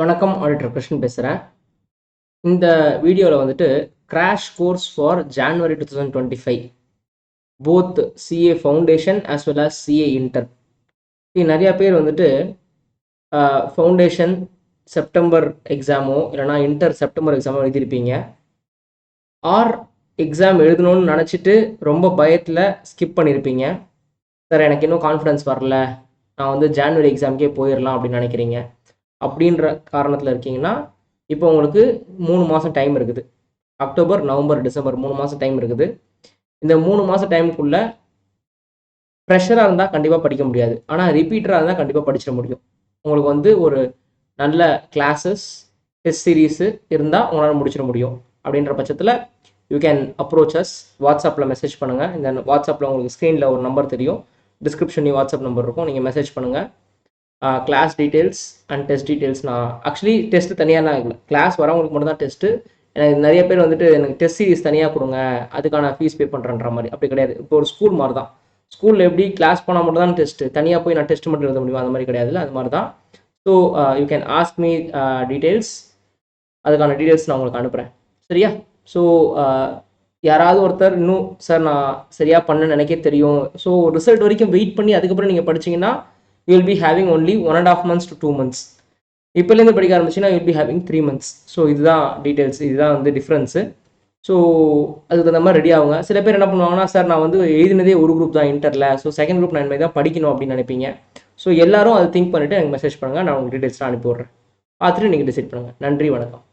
வணக்கம் ஆடிட்டர் கிருஷ்ணன் பேசுகிறேன். இந்த வீடியோவில் வந்துட்டு crash course for January 2025 both CA foundation as well as CA inter. நிறையா பேர் வந்துட்டு ஃபவுண்டேஷன் செப்டம்பர் எக்ஸாமோ இல்லைனா இன்டர் செப்டம்பர் எக்ஸாமோ எழுதியிருப்பீங்க. ஆர் எக்ஸாம் எழுதணும்னு நினச்சிட்டு ரொம்ப பயத்தில் ஸ்கிப் பண்ணியிருப்பீங்க. சார் எனக்கு இன்னும் கான்ஃபிடன்ஸ் வரல, நான் வந்து ஜான்வரி எக்ஸாமுக்கே போயிடலாம் அப்படின்னு நினைக்கிறீங்க. அப்படின்ற காரணத்தில் இருக்கீங்கன்னா இப்போ உங்களுக்கு 3 மாதம் டைம் இருக்குது. அக்டோபர், நவம்பர், டிசம்பர் 3 மாதம் டைம் இருக்குது. இந்த 3 மாதம் டைமுக்குள்ளே ப்ரெஷராக இருந்தால் கண்டிப்பாக படிக்க முடியாது, ஆனால் ரிப்பீட்டராக இருந்தால் கண்டிப்பாக படிச்சிட முடியும். உங்களுக்கு வந்து ஒரு நல்ல கிளாஸஸ், டெஸ்ட் சீரீஸு இருந்தால் உங்களால் முடிச்சிட முடியும். அப்படின்ற பட்சத்தில் யூ கேன் அப்ரோச் அஸ். வாட்ஸ்அப்பில் மெசேஜ் பண்ணுங்கள். இந்த வாட்ஸ்அப்பில் உங்களுக்கு ஸ்க்ரீனில் ஒரு நம்பர் தெரியும், டிஸ்கிரிப்ஷன்லேயும் வாட்ஸ்அப் நம்பர் இருக்கும், நீங்கள் மெசேஜ் பண்ணுங்கள். Class details and test details. நான் ஆக்சுவலி டெஸ்ட்டு தனியாகலாம் இல்லை, கிளாஸ் வரவங்களுக்கு மட்டும் தான் டெஸ்ட்டு. எனக்கு நிறைய பேர் வந்துட்டு எனக்கு டெஸ்ட் சீரிஸ் தனியாக கொடுங்க, அதுக்கான ஃபீஸ் பே பண்ணுறன்ற மாதிரி. அப்படி கிடையாது. இப்போ ஒரு ஸ்கூல் மாதிரி தான். ஸ்கூலில் எப்படி கிளாஸ் போனால் மட்டும் தான் டெஸ்ட்டு, தனியாக போய் நான் டெஸ்ட் மட்டும் எழுத முடியும், அந்த மாதிரி கிடையாதுல்ல, அது மாதிரி தான். So you can ask me details. அதுக்கான டீட்டெயில்ஸ் நான் உங்களுக்கு அனுப்புகிறேன், சரியா? ஸோ யாராவது ஒருத்தர் இன்னும் சார் நான் சரியாக பண்ண நினைக்க தெரியும், ஸோ ரிசல்ட் வரைக்கும் வெயிட் பண்ணி அதுக்கப்புறம் நீங்கள் படிச்சிங்கன்னா you will be having only 1.5 months to 2 months. இப்போலேருந்து படிக்க ஆரம்பிச்சிங்கன்னா you will be having 3 months. So இதுதான் டீட்டெயில்ஸ், இதுதான் வந்து டிஃப்ரென்ஸு. ஸோ அதுக்கு தகுந்த மாதிரி ரெடி ஆகுங்க. சில பேர் என்ன பண்ணுவாங்கன்னா, சார் நான் வந்து எழுதினதே ஒரு குரூப் தான் இன்டரில், ஸோ செகண்ட் குரூப் நான் இனிமேல் தான் படிக்கணும் அப்படின்னு நினைப்பீங்க. ஸோ எல்லாரும் அதை திங்க் பண்ணிவிட்டு எனக்கு மெசேஜ் பண்ணுங்கள், நான் உங்களுக்கு டீட்டெயில்ஸ்லாம் அனுப்பி விட்றேன். பார்த்துட்டு நீங்கள் டிசைட் பண்ணுங்கள். நன்றி, வணக்கம்.